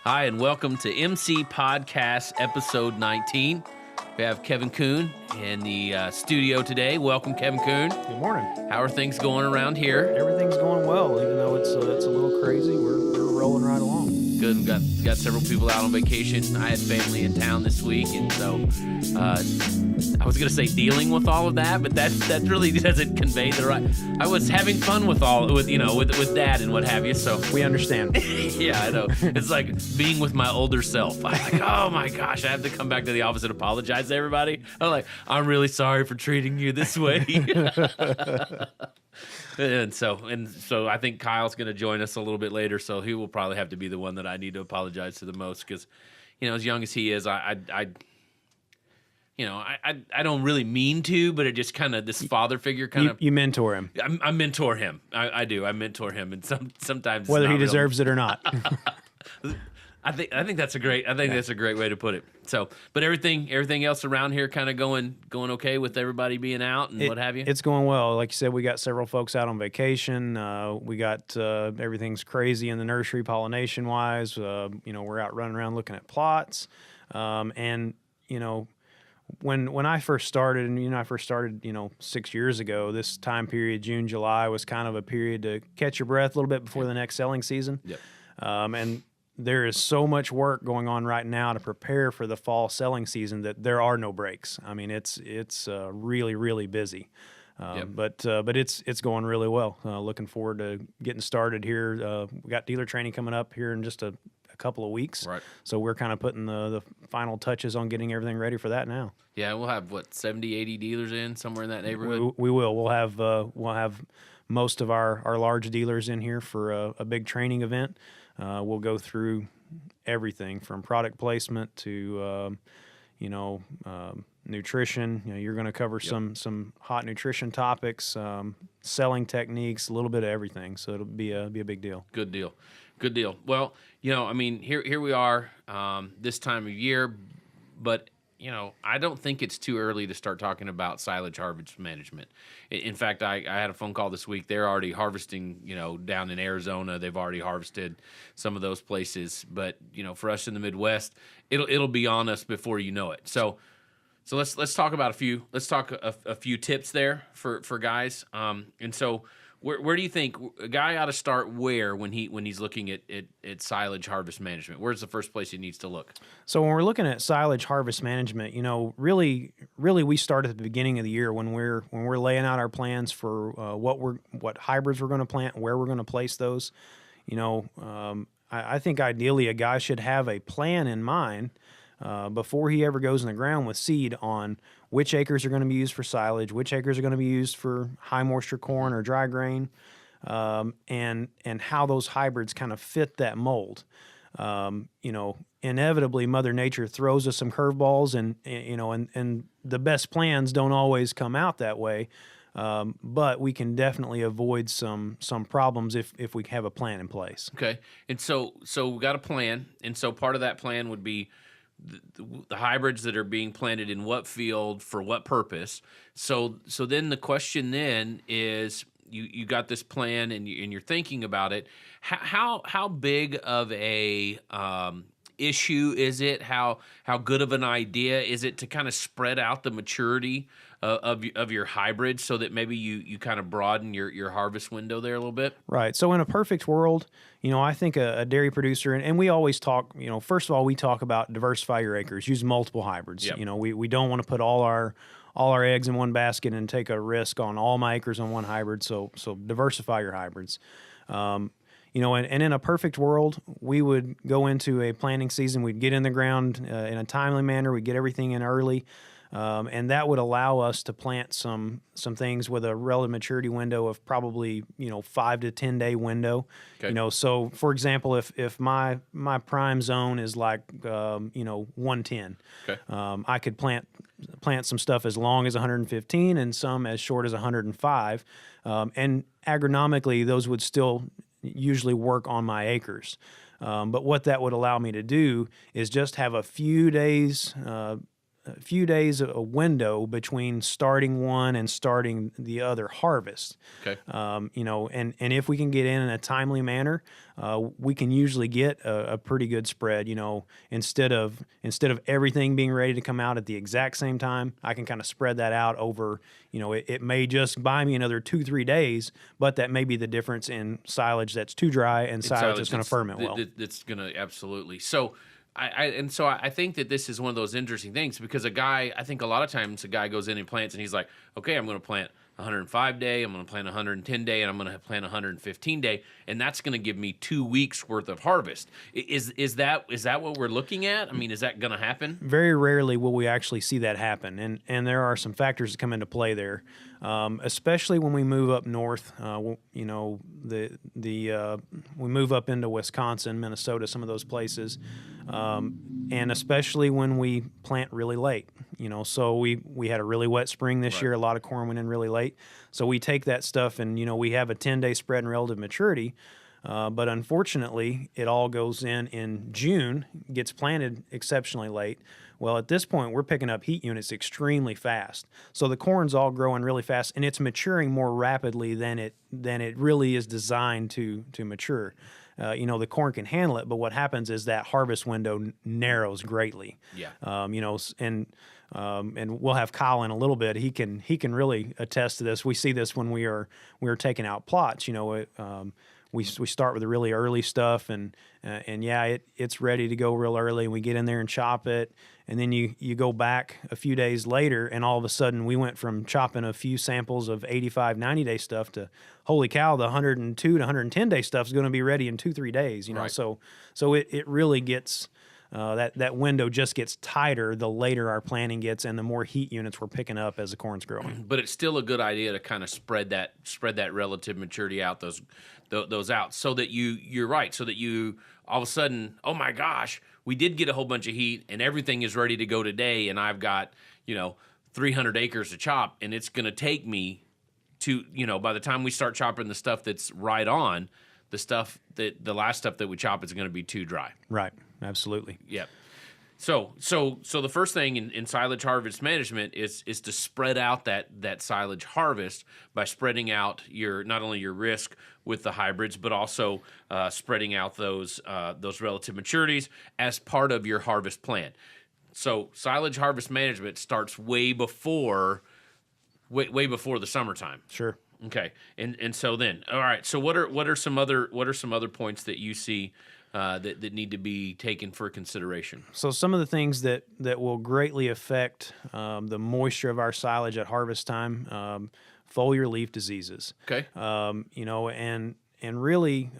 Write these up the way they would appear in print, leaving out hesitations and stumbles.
Hi, and welcome to MC Podcast Episode 19. We have Kevin Koone in the studio today. Welcome, Kevin Koone. Good morning. How are things going around here? Everything's going well, even though it's a little crazy. We're rolling right along. Good. We've got several people out on vacation. I had family in town this week, and so I was gonna say dealing with all of that, but that really doesn't convey the right. I was having fun with Dad and what have you. So We understand. yeah, I know. It's like being with my older self. I'm like, oh my gosh, I have to come back to the office and apologize to everybody. I'm like, I'm really sorry for treating you this way. And so I think Kyle's going to join us a little bit later, so he will probably have to be the one that I need to apologize to the most because, as young as he is, I don't really mean to, but it just kind of this father figure kind of. You mentor him, I mentor him. I do. I mentor him, and sometimes it's whether not he deserves it or not. I think that's a great. That's a great way to put it. So, but everything else around here kind of going okay with everybody being out and what have you. It's going well. Like you said, we got several folks out on vacation. We got everything's crazy in the nursery pollination wise. We're out running around looking at plots, and when I first started, and I first started 6 years ago. This time period, June, July, was kind of a period to catch your breath a little bit before the next selling season. Yep. And there is so much work going on right now to prepare for the fall selling season that there are no breaks. I mean, it's really, really busy. But it's going really well. Looking forward to getting started here. We got dealer training coming up here in just a couple of weeks. Right. So we're kind of putting the final touches on getting everything ready for that now. Yeah, we'll have 70, 80 dealers in somewhere in that neighborhood. We will. We'll have most of our large dealers in here for a big training event. We'll go through everything from product placement to nutrition. You're going to cover some hot nutrition topics, selling techniques, a little bit of everything. So it'll be a big deal. Good deal. Well, here we are this time of year, but I don't think it's too early to start talking about silage harvest management. In fact, I had a phone call this week. They're already harvesting, down in Arizona. They've already harvested some of those places. But, for us in the Midwest, it'll be on us before you know it. So let's talk about a few tips there for guys. And so where do you think a guy ought to start when he's looking at silage harvest management? Where's the first place he needs to look? So when we're looking at silage harvest management, really we start at the beginning of the year when we're laying out our plans for what hybrids we're going to plant, where we're going to place those. I think ideally a guy should have a plan in mind before he ever goes in the ground with seed on which acres are going to be used for silage, which acres are going to be used for high moisture corn or dry grain, and how those hybrids kind of fit that mold. Inevitably Mother Nature throws us some curveballs, and the best plans don't always come out that way. But we can definitely avoid some problems if we have a plan in place. Okay, and so we got a plan, and so part of that plan would be the hybrids that are being planted in what field for what purpose. So then the question then is you got this plan and you're thinking about it. How big of a issue is it? How good of an idea is it to kind of spread out the maturity of your hybrid so that maybe you kind of broaden your harvest window there a little bit? Right. So in a perfect world, I think a dairy producer, and we always talk, first of all, we talk about diversify your acres, use multiple hybrids. Yep. We don't want to put all our eggs in one basket and take a risk on all my acres on one hybrid. So diversify your hybrids. And in a perfect world, we would go into a planting season. We'd get in the ground in a timely manner. We'd get everything in early. And that would allow us to plant some things with a relative maturity window of probably 5 to 10 day window. Okay. So for example, if my prime zone is like 110, Okay. I could plant some stuff as long as 115 and some as short as 105, and agronomically those would still usually work on my acres. But what that would allow me to do is just have a few days a window between starting one and starting the other harvest. Okay. And if we can get in a timely manner, we can usually get a pretty good spread. Instead of everything being ready to come out at the exact same time, I can kind of spread that out over. It may just buy me another 2-3 days, but that may be the difference in silage that's too dry and silage that's going to ferment well. That's going to absolutely. So I think that this is one of those interesting things because I think a lot of times a guy goes in and plants and he's like, okay, I'm going to plant 105 day, I'm going to plant 110 day, and I'm going to plant 115 day, and that's going to give me 2 weeks worth of harvest. Is that what we're looking at? I mean, is that going to happen? Very rarely will we actually see that happen, and there are some factors that come into play there, especially when we move up north. We move up into Wisconsin, Minnesota, some of those places, and especially when we plant really late. So we had a really wet spring this year. A lot of corn went in really late. So we take that stuff and, we have a 10-day spread in relative maturity. But unfortunately, it all goes in June, gets planted exceptionally late. Well, at this point, we're picking up heat units extremely fast. So the corn's all growing really fast, and it's maturing more rapidly than it really is designed to mature. The corn can handle it, but what happens is that harvest window narrows greatly. Yeah. And we'll have Kyle in a little bit. He can really attest to this. We see this when we are taking out plots. We start with the really early stuff, and it's ready to go real early. And we get in there and chop it, and then you go back a few days later, and all of a sudden we went from chopping a few samples of 85, 90-day stuff to, holy cow, the 102 to 110-day stuff is going to be ready in 2-3 days. Right. So it really gets. That window just gets tighter the later our planting gets and the more heat units we're picking up as the corn's growing. But it's still a good idea to kind of spread that relative maturity out, those out, so that you're right, so that you all of a sudden, oh my gosh, we did get a whole bunch of heat and everything is ready to go today, and I've got 300 acres to chop, and it's going to take me to by the time we start chopping the stuff that's right on, the last stuff that we chop is going to be too dry. Right. Absolutely. Yep. So the first thing in silage harvest management is to spread out that silage harvest by spreading out not only your risk with the hybrids, but also spreading out those relative maturities as part of your harvest plan. So silage harvest management starts way before the summertime. Sure. Okay. And so then, all right. So what are some other points that you see that need to be taken for consideration? So some of the things that will greatly affect the moisture of our silage at harvest time, foliar leaf diseases. Okay. And really,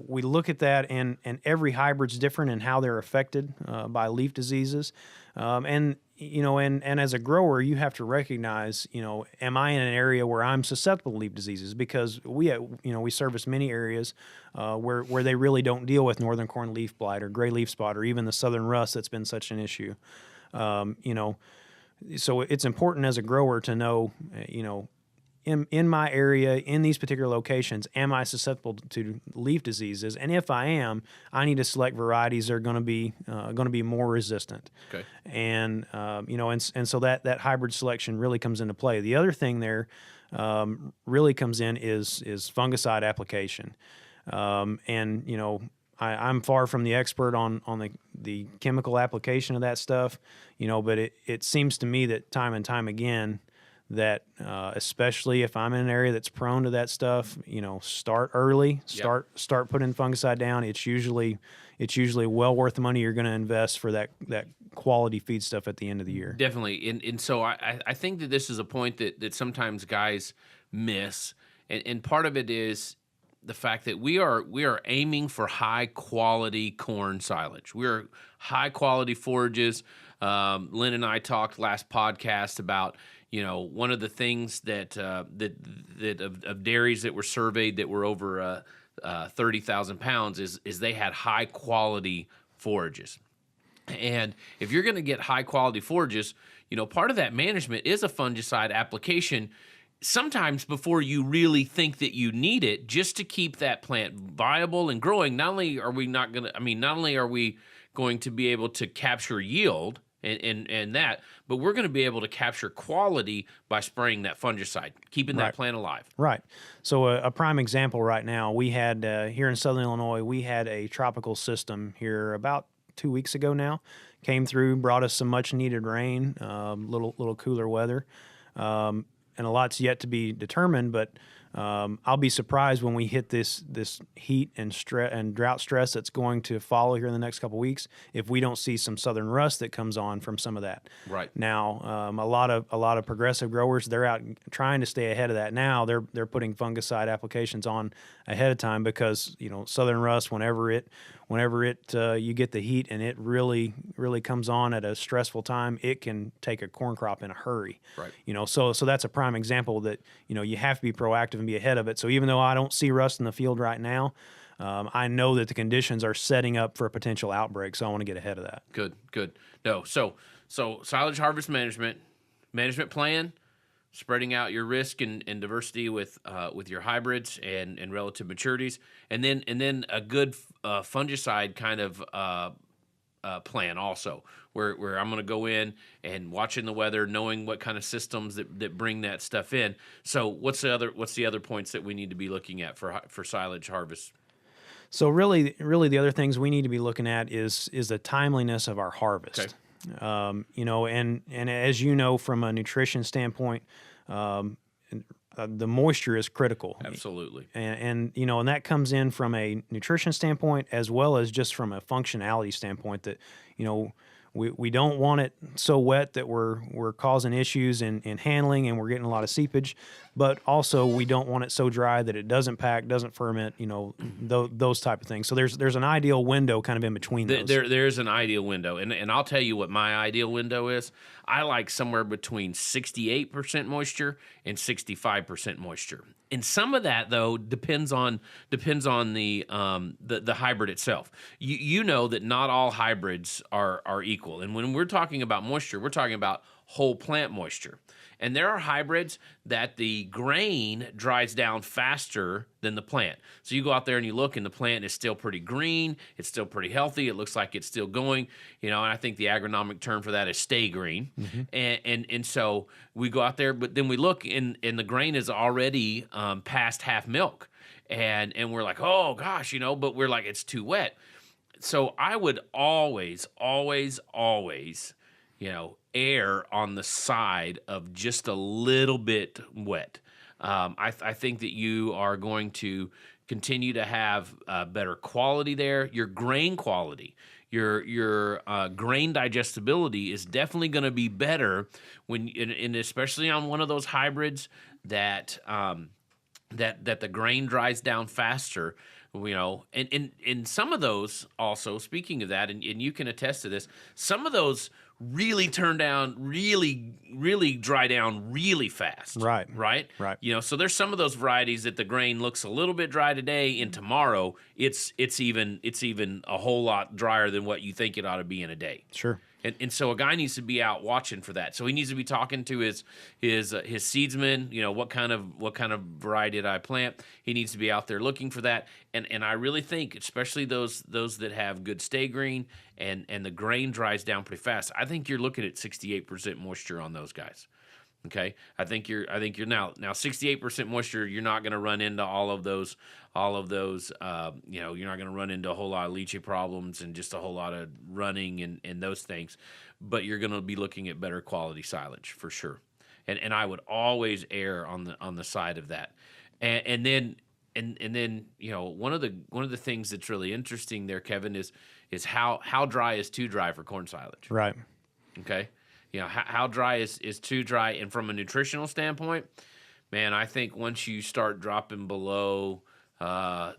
we look at that, and every hybrid's different in how they're affected by leaf diseases, and as a grower, you have to recognize, am I in an area where I'm susceptible to leaf diseases? Because we service many areas where they really don't deal with northern corn leaf blight or gray leaf spot or even the southern rust that's been such an issue. So it's important as a grower to know, in my area, in these particular locations, am I susceptible to leaf diseases? And if I am, I need to select varieties that are going to be more resistant. Okay. And so that hybrid selection really comes into play. The other thing there really comes in is fungicide application. I'm far from the expert on the chemical application of that stuff, but it seems to me that time and time again, that especially if I'm in an area that's prone to that stuff, start early, start putting fungicide down. It's usually well worth the money you're going to invest for that quality feed stuff at the end of the year. Definitely. And so I think that this is a point that sometimes guys miss. And part of it is the fact that we are aiming for high quality corn silage. We're high quality forages. Lynn and I talked last podcast about, one of the things that of dairies that were surveyed that were over 30,000 pounds is they had high quality forages. And if you're going to get high quality forages, part of that management is a fungicide application sometimes before you really think that you need it, just to keep that plant viable and growing. Not only are we going to be able to capture yield and that, but we're going to be able to capture quality by spraying that fungicide, keeping that Right. plant alive. Right. So a prime example right now, we had here in Southern Illinois, we had a tropical system here about 2 weeks ago now. Came through, brought us some much needed rain, little cooler weather, and a lot's yet to be determined. But I'll be surprised when we hit this heat and drought stress that's going to follow here in the next couple weeks if we don't see some southern rust that comes on from some of that. Right. Now, a lot of progressive growers, they're out trying to stay ahead of that now. They're putting fungicide applications on ahead of time because southern rust, whenever it you get the heat and it really comes on at a stressful time, it can take a corn crop in a hurry. Right. So that's a prime example that you have to be proactive and be ahead of it. So even though I don't see rust in the field right now, I know that the conditions are setting up for a potential outbreak. So I want to get ahead of that. Good. No, so silage harvest management plan, spreading out your risk and diversity with your hybrids and relative maturities, and then a good fungicide kind of plan also, where I'm going to go in and watching the weather, knowing what kind of systems that bring that stuff in. So what's the other points that we need to be looking at for silage harvest? So really the other things we need to be looking at is the timeliness of our harvest. Okay. And as you know, from a nutrition standpoint, the moisture is critical. Absolutely. And that comes in from a nutrition standpoint as well as just from a functionality standpoint that, we don't want it so wet that we're causing issues in handling and we're getting a lot of seepage, but also we don't want it so dry that it doesn't pack, doesn't ferment, those type of things. So there's an ideal window kind of in between those. There's an ideal window, and I'll tell you what my ideal window is. I like somewhere between 68% moisture and 65% moisture. And some of that though depends on the hybrid itself. You know that not all hybrids are equal, and when we're talking about moisture, we're talking about whole plant moisture. And there are hybrids that the grain dries down faster than the plant. So you go out there and you look, and the plant is still pretty green. It's still pretty healthy. It looks like it's still going. And I think the agronomic term for that is stay green. Mm-hmm. And so we go out there, but then we look, and the grain is already past half milk. And we're like, oh gosh, but we're like, it's too wet. So I would always err on the side of just a little bit wet. I think that you are going to continue to have better quality there. Your grain quality, your grain digestibility is definitely going to be better and especially on one of those hybrids that the grain dries down faster. And some of those also, speaking of that, and you can attest to this, some of those really dry down really fast. Right. So there's some of those varieties that the grain looks a little bit dry today, and tomorrow it's even a whole lot drier than what you think it ought to be in a day. Sure. And so a guy needs to be out watching for that. So he needs to be talking to his seedsman. What kind of variety did I plant? He needs to be out there looking for that. And I really think, especially those that have good stay green and the grain dries down pretty fast, I think you're looking at 68% moisture on those guys. Okay, I think you're now 68% moisture. You're not going to run into all of those. You're not going to run into a whole lot of leaching problems and just a whole lot of running and those things. But you're going to be looking at better quality silage for sure. And I would always err on the side of that. And then one of the things that's really interesting there, Kevin, is how dry is too dry for corn silage. Right. Okay. How dry is too dry? And from a nutritional standpoint, man, I think once you start dropping below, once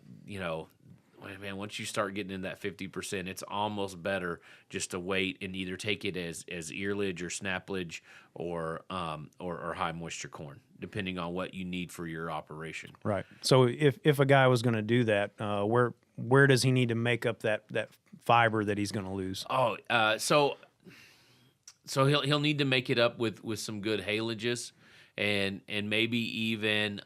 you start getting in that 50%, it's almost better just to wait and either take it as earlage or snaplage or high moisture corn, depending on what you need for your operation. Right. So if a guy was going to do that, where does he need to make up that fiber that he's going to lose? So he'll need to make it up with some good halages, and maybe even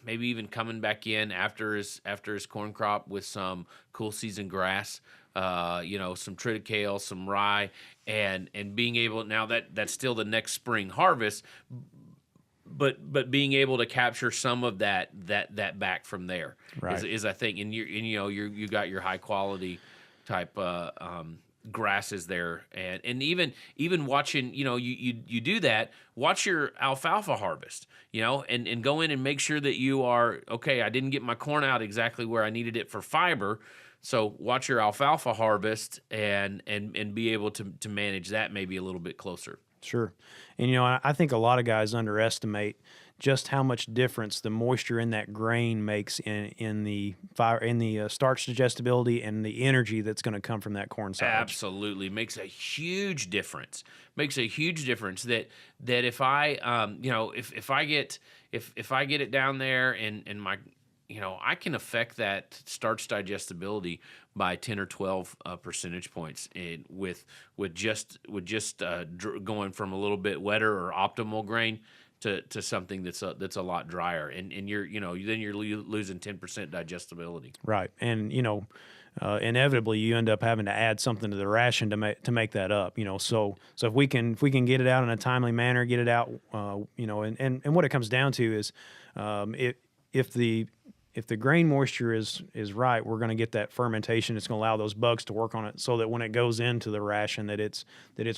maybe even coming back in after his corn crop with some cool season grass some triticale, some rye, and being able now that's still the next spring harvest, but being able to capture some of that back from there Right. is I think, and you got your high quality type grasses there, and even watching, you do that, watch your alfalfa harvest, and go in and make sure that you are okay. I didn't get my corn out exactly where I needed it for fiber. So watch your alfalfa harvest and be able to manage that maybe a little bit closer. Sure. And, I think a lot of guys underestimate just how much difference the moisture in that grain makes in the starch digestibility and the energy that's going to come from that corn silage. Absolutely, makes a huge difference. Makes a huge difference that if I if I get it down there and my I can affect that starch digestibility by 10 or 12 percentage points with just going from a little bit wetter or optimal grain to something that's a lot drier, and you're then you're losing 10% digestibility. Right. And, inevitably you end up having to add something to the ration to make that up, so if we can get it out in a timely manner, get it out, and what it comes down to is, if the grain moisture is right, we're going to get that fermentation. It's going to allow those bugs to work on it, so that when it goes into the ration, that it's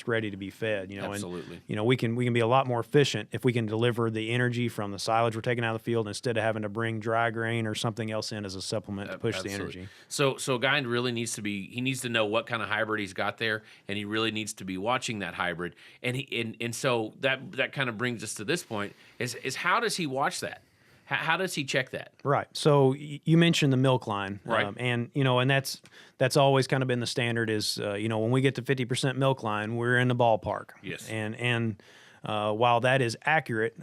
ready to be fed. Absolutely. And we can be a lot more efficient if we can deliver the energy from the silage we're taking out of the field, instead of having to bring dry grain or something else in as a supplement to push Absolutely. the energy. So a guy really needs to know what kind of hybrid he's got there, and he really needs to be watching that hybrid. And so that kind of brings us to this point: is how does he watch that? How does he check that? Right. So you mentioned the milk line, right? And that's always kind of been the standard. Is when we get to 50% milk line, we're in the ballpark. Yes. And while that is accurate,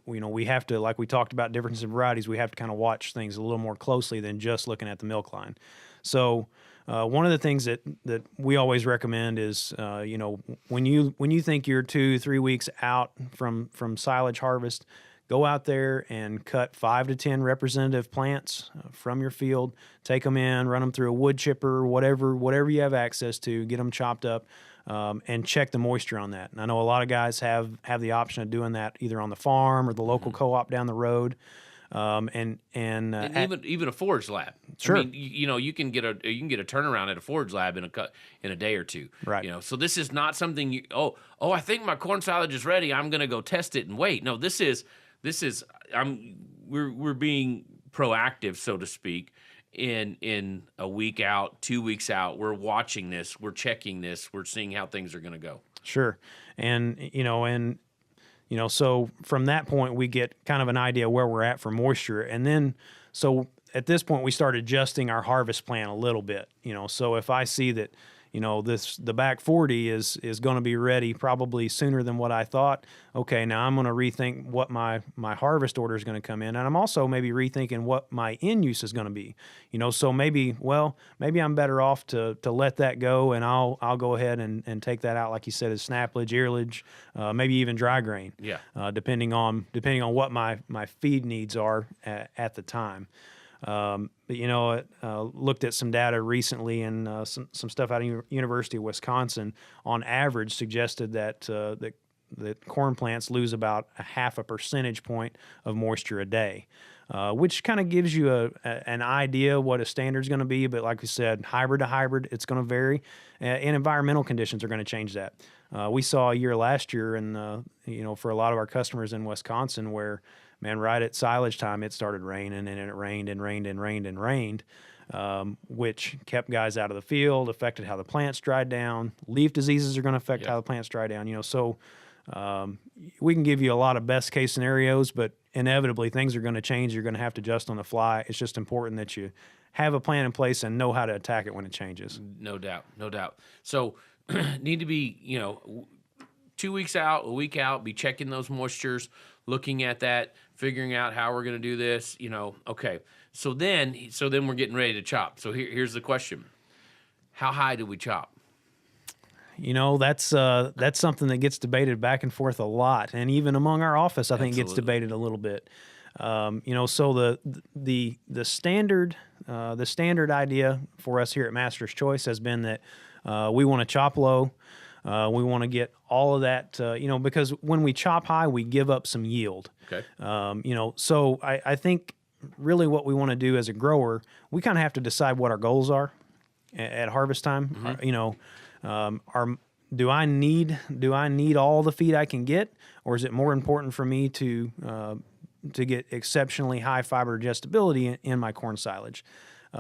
we have to, like we talked about differences in varieties, we have to kind of watch things a little more closely than just looking at the milk line. So one of the things that we always recommend is, when you think you're 2-3 weeks out from silage harvest, go out there and cut 5 to 10 representative plants from your field. Take them in, run them through a wood chipper, whatever you have access to. Get them chopped up, and check the moisture on that. And I know a lot of guys have the option of doing that either on the farm or the local co-op down the road. And even a forage lab. Sure. I mean, you can get a turnaround at a forage lab in a day or two. Right. So this is not something I think my corn silage is ready, I'm going to go test it and wait. No, we're being proactive, so to speak, in a week out, 2 weeks out. We're watching this, we're checking this, we're seeing how things are going to go. Sure. And so from that point we get kind of an idea where we're at for moisture, and then so at this point we start adjusting our harvest plan a little bit. So if I see that the back 40 is going to be ready probably sooner than what I thought. Okay, now I'm going to rethink what my harvest order is going to come in, and I'm also maybe rethinking what my end use is going to be. So maybe I'm better off to let that go, and I'll go ahead and take that out, like you said, as snaplage, earlage, maybe even dry grain. Yeah. Depending on what my feed needs are at the time. But looked at some data recently, and some stuff out of University of Wisconsin on average suggested that corn plants lose about a 0.5 percentage point of moisture a day, which kind of gives you an idea what a standard is going to be. But like we said, hybrid to hybrid, it's going to vary, and environmental conditions are going to change that. We saw a year last year, and for a lot of our customers in Wisconsin, where right at silage time, it started raining, and it rained and rained and rained and rained, which kept guys out of the field, affected how the plants dried down. Leaf diseases are going to affect how the plants dry down. So we can give you a lot of best case scenarios, but inevitably things are going to change. You're going to have to adjust on the fly. It's just important that you have a plan in place and know how to attack it when it changes. No doubt. So need to be, 2 weeks out, a week out, be checking those moistures, looking at that, figuring out how we're going to do this, okay. So then we're getting ready to chop. So here's the question. How high do we chop? That's something that gets debated back and forth a lot. And even among our office, I think it gets debated a little bit. So the standard idea for us here at Master's Choice has been that we want to chop low. We want to get all of that, because when we chop high, we give up some yield. Okay. So I think really what we want to do as a grower, we kind of have to decide what our goals are at harvest time. Do I need all the feed I can get, or is it more important for me to get exceptionally high fiber digestibility in my corn silage? You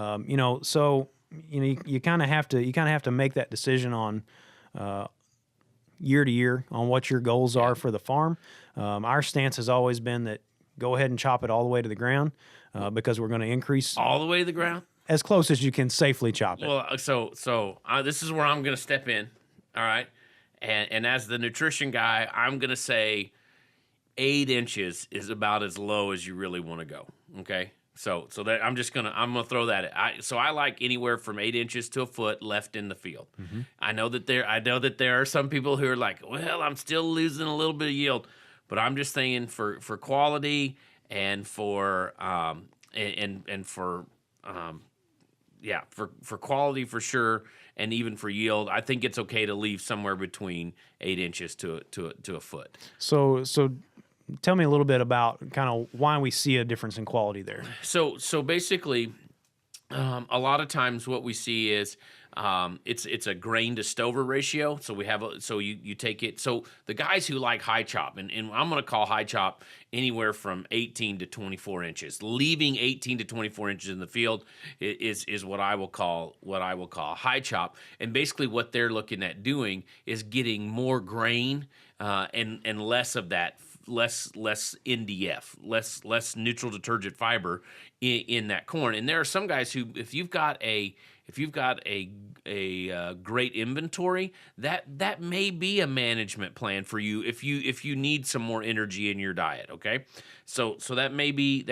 kind of have to make that decision on year to year on what your goals are for the farm. Our stance has always been that go ahead and chop it all the way to the ground because we're going to increase All the way to the ground? as close as you can safely chop it. Well, so this is where I'm going to step in, all right? And as the nutrition guy, I'm going to say 8 inches is about as low as you really want to go, okay? So that I'm gonna throw that. I like anywhere from 8 inches to a foot left in the field. Mm-hmm. I know that there are some people who are like, well, I'm still losing a little bit of yield, but I'm just saying for quality and for for quality for sure, and even for yield, I think it's okay to leave somewhere between 8 inches to a foot. So tell me a little bit about kind of why we see a difference in quality there. So basically, a lot of times what we see is it's a grain to stover ratio. So you take it. So the guys who like high chop, and I'm going to call high chop anywhere from 18 to 24 inches. Leaving 18 to 24 inches in the field is what I will call high chop. And basically what they're looking at doing is getting more grain and less of that. Less NDF, less neutral detergent fiber in that corn. And there are some guys who, if you've got a great inventory, that may be a management plan for you if you need some more energy in your diet. Okay, so that may be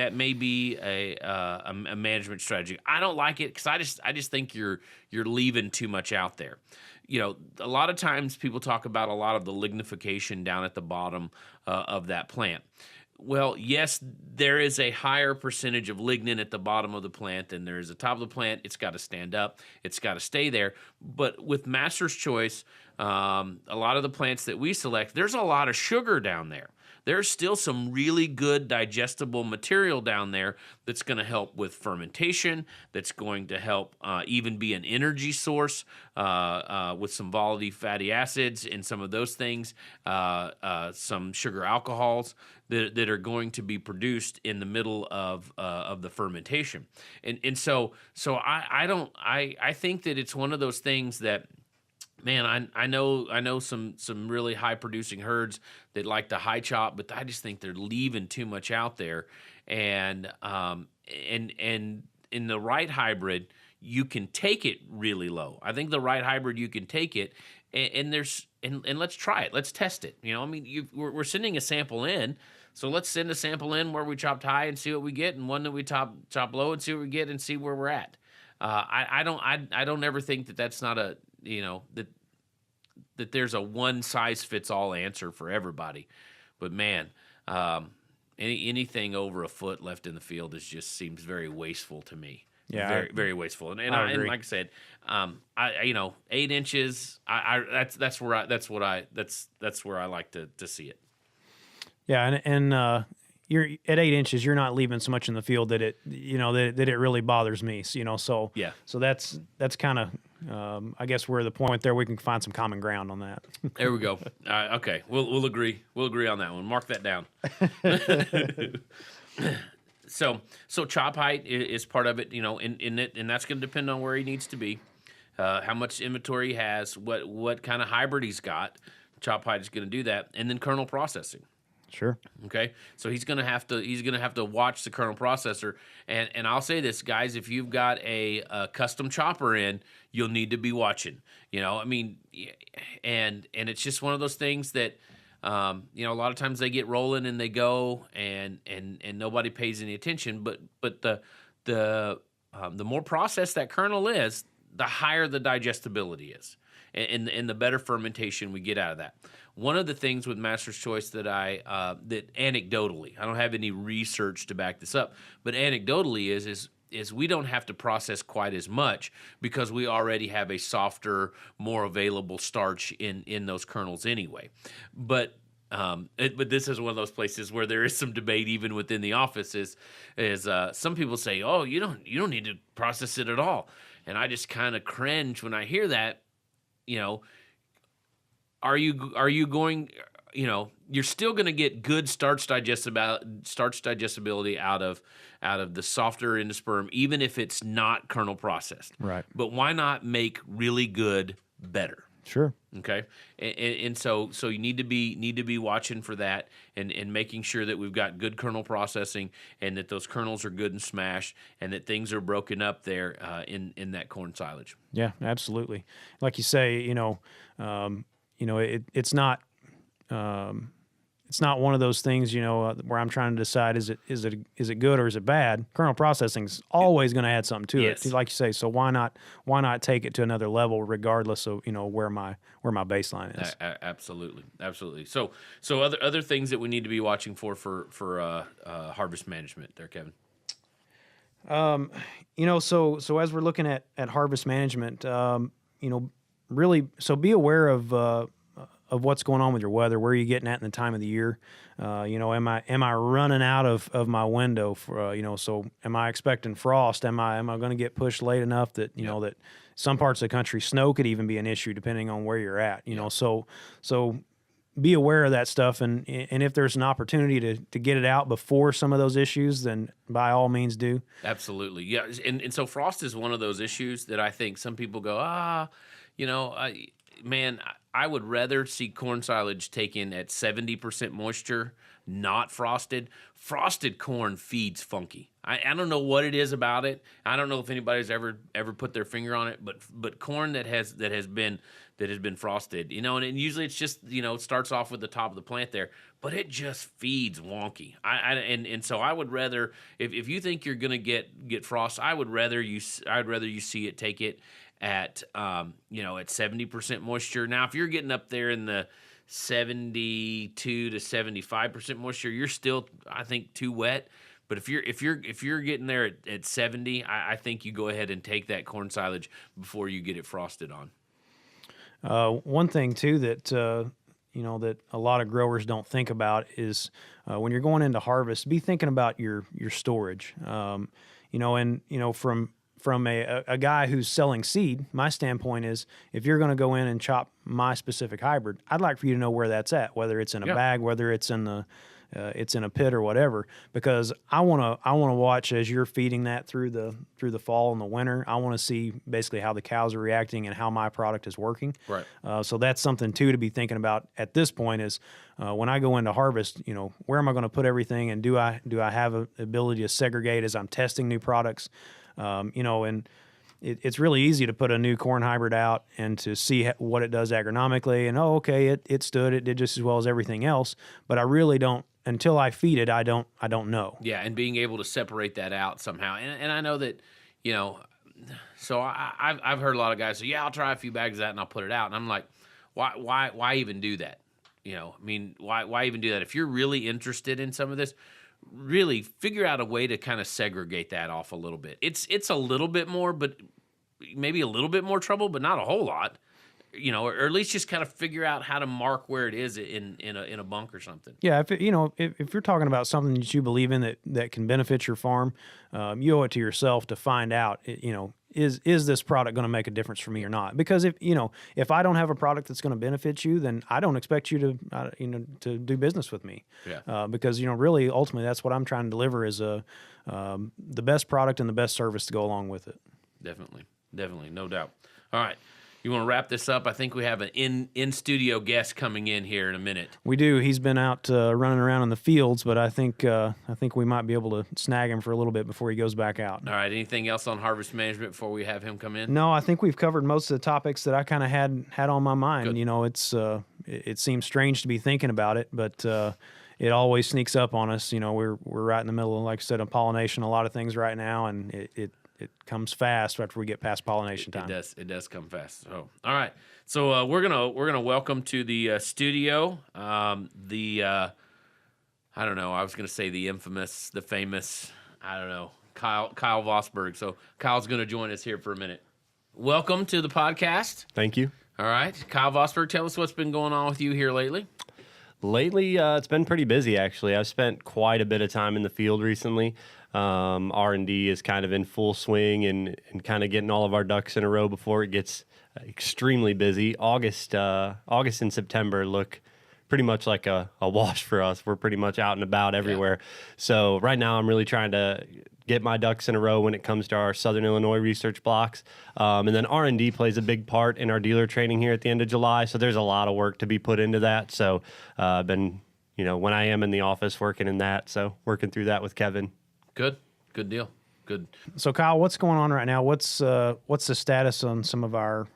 a management strategy. I don't like it because I just think you're leaving too much out there. A lot of times people talk about a lot of the lignification down at the bottom of that plant. Well, yes, there is a higher percentage of lignin at the bottom of the plant than there is at the top of the plant. It's got to stand up. It's got to stay there. But with Master's Choice, a lot of the plants that we select, there's a lot of sugar down there. There's still some really good digestible material down there that's going to help with fermentation, that's going to help even be an energy source with some volatile fatty acids and some of those things, some sugar alcohols that are going to be produced in the middle of the fermentation. And so I think that it's one of those things that, man, I know some really high producing herds that like the high chop, but I just think they're leaving too much out there. And in the right hybrid, you can take it really low. I think the right hybrid, you can take it, and let's try it. Let's test it. We're sending a sample in, so let's send a sample in where we chopped high and see what we get, and one that we chop low and see what we get and see where we're at. I don't ever think that that's not a that there's a one size fits all answer for everybody, but man, anything over a foot left in the field just seems very wasteful to me. Yeah, very, very wasteful. And like I said, 8 inches. That's where I like to see it. Yeah, and you're at 8 inches. You're not leaving so much in the field that it really bothers me. So yeah. So that's kind of I guess we're at the point there we can find some common ground on that. There we go. Okay, we'll agree. We'll agree on that one. Mark that down. So chop height is part of it, and that's going to depend on where he needs to be, how much inventory he has, what kind of hybrid he's got. Chop height is going to do that, and then kernel processing. Sure. Okay. So he's gonna have to watch the kernel processor, and I'll say this, guys, if you've got a custom chopper in, you'll need to be watching. And it's just one of those things that a lot of times they get rolling and they go and nobody pays any attention. But the more processed that kernel is, the higher the digestibility is, and the better fermentation we get out of that. One of the things with Master's Choice that that anecdotally, I don't have any research to back this up, but anecdotally is we don't have to process quite as much because we already have a softer, more available starch in those kernels anyway. But this is one of those places where there is some debate even within the office. Is some people say, "Oh, you don't need to process it at all," and I just kind of cringe when I hear that. You know, are you going? You know, you're still going to get good starch digestibility out of the softer endosperm, even if it's not kernel processed. Right. But why not make really good better? Sure. Okay, and so you need to be watching for that and making sure that we've got good kernel processing and that those kernels are good and smashed and that things are broken up there in that corn silage. Yeah, absolutely. Like you say, it's not one of those things, where I'm trying to decide is it good or is it bad. Kernel processing's always going to add something to Yes. it, like you say. So why not take it to another level, regardless of where my baseline is. Absolutely. So other things that we need to be watching for harvest management there, Kevin. So as we're looking at harvest management, really, so be aware of what's going on with your weather. Where are you getting at in the time of the year? Am I running out of my window for, so am I expecting frost? Am I going to get pushed late enough that, that some parts of the country, snow could even be an issue depending on where you're at, so be aware of that stuff. And if there's an opportunity to get it out before some of those issues, then by all means do. Absolutely. Yeah. And so frost is one of those issues that I think some people go, man, I would rather see corn silage taken at 70% moisture, not frosted. Frosted corn feeds funky. I don't know what it is about it. I don't know if anybody's ever put their finger on it, but corn that has been frosted, and usually it's just, it starts off with the top of the plant there, but it just feeds wonky. And so I would rather, if you think you're gonna get frost, I'd rather you see it take it at at 70% moisture. Now, if you're getting up there in the 72 to 75% moisture, you're still, I think, too wet. But if you're getting there at 70, I think you go ahead and take that corn silage before you get it frosted on. One thing too that that a lot of growers don't think about is when you're going into harvest, be thinking about your storage. From a guy who's selling seed, my standpoint is if you're going to go in and chop my specific hybrid, I'd like for you to know where that's at, whether it's in a bag, whether it's in a pit or whatever, because I want to watch as you're feeding that through the fall and the winter. I want to see basically how the cows are reacting and how my product is working. Right. So that's something too to be thinking about at this point is when I go into harvest, where am I going to put everything, and do I have an ability to segregate as I'm testing new products? And it's really easy to put a new corn hybrid out and to see what it does agronomically, and it did just as well as everything else, but I really don't, until I feed it, I don't know. Yeah, and being able to separate that out somehow. And I know that, so I've heard a lot of guys say, I'll try a few bags of that and I'll put it out. And I'm like, why even do that? Why even do that? If you're really interested in some of this, really figure out a way to kind of segregate that off a little bit. It's a little bit more, but maybe a little bit more trouble, but not a whole lot. Or at least just kind of figure out how to mark where it is in a bunk or something. Yeah, if you're talking about something that you believe in that can benefit your farm, you owe it to yourself to find out, is this product going to make a difference for me or not? Because if I don't have a product that's going to benefit you, then I don't expect you to do business with me. Yeah. Because really ultimately that's what I'm trying to deliver is the best product and the best service to go along with it. Definitely, no doubt. All right. You want to wrap this up? I think we have an in-studio guest coming in here in a minute. We do. He's been out running around in the fields, but I think we might be able to snag him for a little bit before he goes back out. All right. Anything else on harvest management before we have him come in? No, I think we've covered most of the topics that I kind of had on my mind. Good. It seems strange to be thinking about it, but it always sneaks up on us. We're right in the middle of, like I said, of pollination, a lot of things right now, and it comes fast after we get past pollination time. It does come fast. So, all right. So we're gonna welcome to the studio I don't know. I was gonna say the infamous, the famous. I don't know. Kyle Vosburgh. So Kyle's gonna join us here for a minute. Welcome to the podcast. Thank you. All right, Kyle Vosburgh, tell us what's been going on with you here lately. Lately, it's been pretty busy, actually. I've spent quite a bit of time in the field recently. R&D is kind of in full swing and kind of getting all of our ducks in a row before it gets extremely busy. August and September look pretty much like a wash for us. We're pretty much out and about everywhere. Yeah. So right now I'm really trying to get my ducks in a row when it comes to our Southern Illinois research blocks. And then R&D plays a big part in our dealer training here at the end of July. So there's a lot of work to be put into that. So I've been, when I am in the office working in that, so working through that with Kevin. Good deal. Good. So Kyle, what's going on right now? What's the status on some of our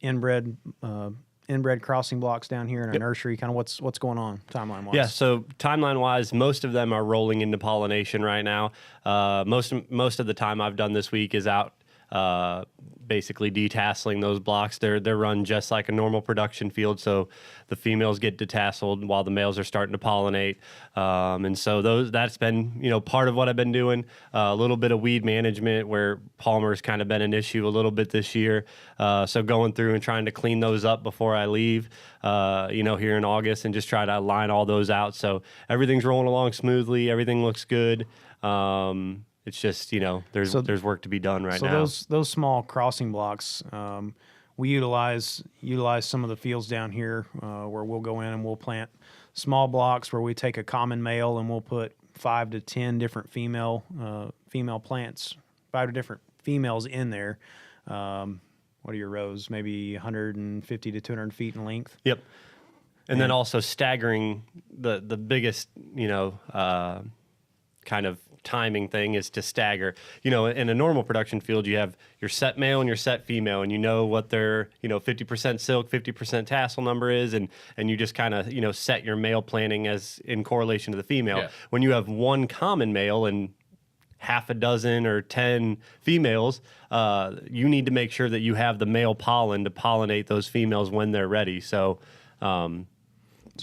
inbred crossing blocks down here in our nursery? Kind of what's going on timeline-wise? Yeah, so timeline-wise, most of them are rolling into pollination right now. Most of the time I've done this week is out basically detasseling those blocks. They're run just like a normal production field, so the females get detasseled while the males are starting to pollinate. And so that's been part of what I've been doing. A little bit of weed management where Palmer's kind of been an issue a little bit this year. So going through and trying to clean those up before I leave, here in August, and just try to line all those out. So everything's rolling along smoothly. Everything looks good. It's just, there's work to be done right now. So those small crossing blocks, we utilize some of the fields down here where we'll go in and we'll plant small blocks where we take a common male and we'll put 5 to 10 different female plants, 5 to different females in there. What are your rows? Maybe 150 to 200 feet in length. Yep. And then also staggering the biggest, kind of timing thing is to stagger. In a normal production field, you have your set male and your set female, and what their 50% silk, 50% tassel number is, and you just kind of set your male planting as in correlation to the female. Yeah. When you have one common male and half a dozen or 10 females, you need to make sure that you have the male pollen to pollinate those females when they're ready. So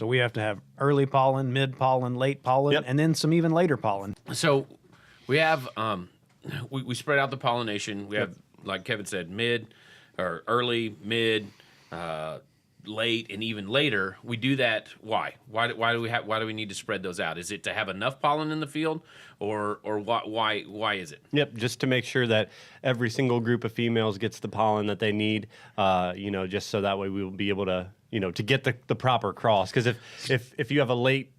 we have to have early pollen, mid pollen, late pollen, and then some even later pollen. So we have we spread out the pollination. We have, like Kevin said, mid or early, mid, late, and even later. We do that. Why? Why do we need to spread those out? Is it to have enough pollen in the field, or why is it? Yep, just to make sure that every single group of females gets the pollen that they need. Just so that way we will be able to to get the proper cross. Because if you have a late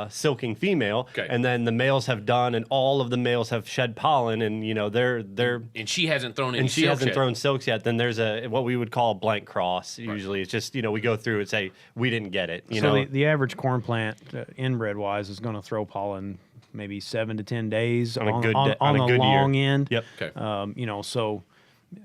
silking female, and then the males have done, and all of the males have shed pollen, and they're and she hasn't thrown any and she hasn't thrown silks yet, then there's what we would call a blank cross. Usually, it's just we go through and say we didn't get it. So the average corn plant, inbred wise, is going to throw pollen maybe 7 to 10 days on the long end. Yep. Okay. So.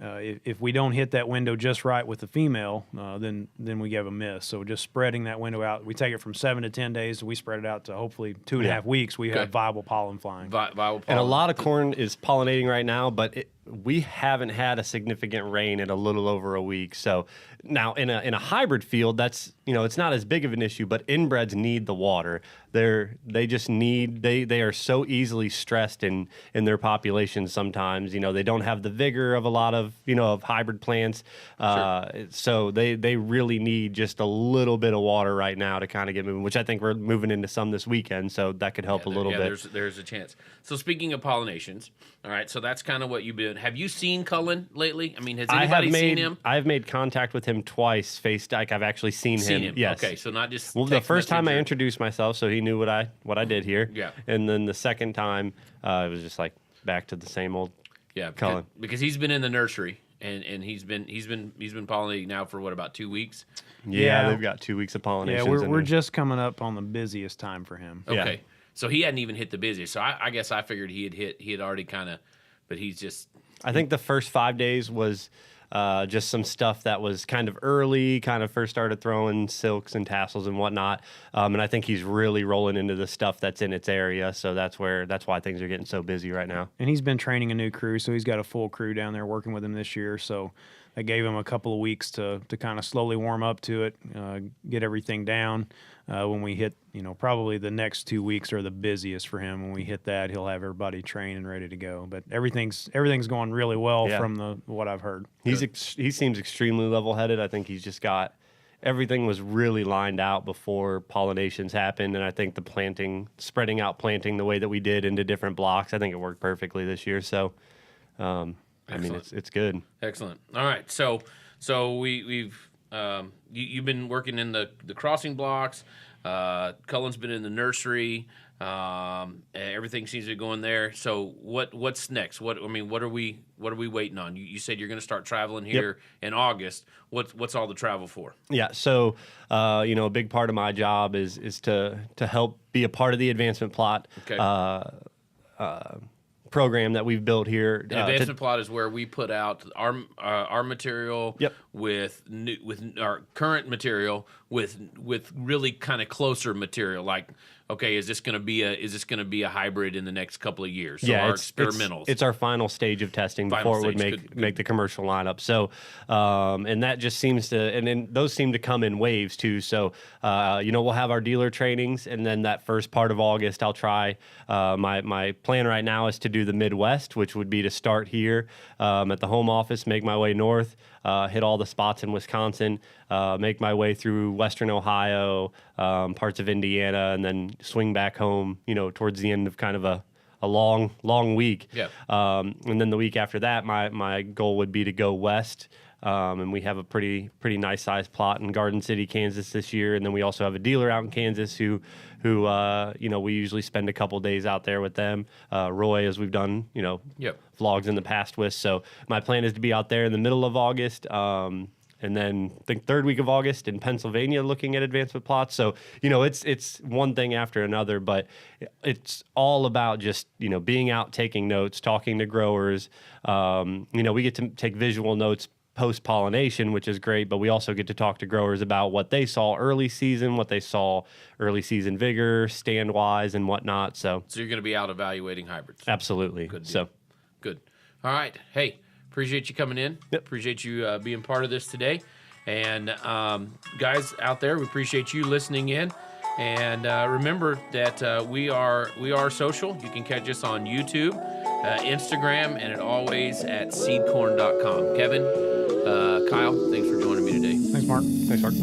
If we don't hit that window just right with the female, then we give a miss. So just spreading that window out, we take it from 7 to 10 days, we spread it out to hopefully 2.5 weeks. We have viable pollen flying. Viable pollen. And a lot of corn is pollinating right now, but we haven't had a significant rain in a little over a week. So now in a hybrid field, that's it's not as big of an issue, but inbreds need the water. They are so easily stressed in their populations sometimes. They don't have the vigor of a lot of of hybrid plants. So they really need just a little bit of water right now to kind of get moving, which I think we're moving into some this weekend, so that could help a little bit. There's a chance. So speaking of pollinations, all right, so that's kind of what you've been. Have you seen Cullen lately? I mean, has anybody seen him? I've made contact with him twice, like I've actually seen him. Yes. Okay, so not just the first time I introduced myself, so he knew what I did here. Yeah. And then the second time, it was just like back to the same old. Yeah, Cullen. Because he's been in the nursery and he's been pollinating now for about 2 weeks. Yeah, they've got 2 weeks of pollination. Yeah, we're just coming up on the busiest time for him. Okay. Yeah. So he hadn't even hit the busiest. So I guess I figured he had already kind of, but he's just. I think the first 5 days was just some stuff that was kind of early, kind of first started throwing silks and tassels and whatnot. And I think he's really rolling into the stuff that's in its area. So that's why things are getting so busy right now. And he's been training a new crew, so he's got a full crew down there working with him this year. So I gave him a couple of weeks to kind of slowly warm up to it, get everything down. When we hit, probably the next 2 weeks are the busiest for him. When we hit that, he'll have everybody trained and ready to go. But everything's going really well from what I've heard. He seems extremely level-headed. I think he's just got everything was really lined out before pollinations happened, and I think the spreading out planting the way that we did into different blocks, I think it worked perfectly this year. So, I mean, it's good. Excellent. All right, so we've you've been working in the crossing blocks. Cullen's been in the nursery. Everything seems to be going there. So what's next? What are we waiting on? You said you're going to start traveling here in August. What's all the travel for? Yeah. So, a big part of my job is to help be a part of the advancement plot. Okay. Program that we've built here. The advancement plot is where we put out our material with our current material with really kind of closer material. Like, okay, is this going to be a hybrid in the next couple of years? So our experimentals. It's our final stage of testing before it would make the commercial lineup. So, and that just seems to, and then those seem to come in waves too. So, we'll have our dealer trainings, and then that first part of August, I'll try. My plan right now is to do the Midwest, which would be to start here at the home office, make my way north, hit all the spots in Wisconsin, make my way through Western Ohio, parts of Indiana, and then swing back home, towards the end of kind of a long week. Yeah. And then the week after that, my goal would be to go west. And we have a pretty nice sized plot in Garden City, Kansas this year. And then we also have a dealer out in Kansas who we usually spend a couple days out there with them. Roy, as we've done, vlogs in the past with. So my plan is to be out there in the middle of August. And then I think third week of August in Pennsylvania looking at advancement plots. So, it's one thing after another, but it's all about just, being out, taking notes, talking to growers. We get to take visual notes post-pollination, which is great, but we also get to talk to growers about what they saw early season vigor, stand-wise, and whatnot. So you're going to be out evaluating hybrids. Absolutely. Good deal. Good. All right. Hey, appreciate you coming in. Yep. Appreciate you being part of this today. And guys out there, we appreciate you listening in. And remember that we are social. You can catch us on YouTube, Instagram, and always at seedcorn.com. Kevin, Kyle, thanks for joining me today. Thanks, Mark. Thanks, Mark.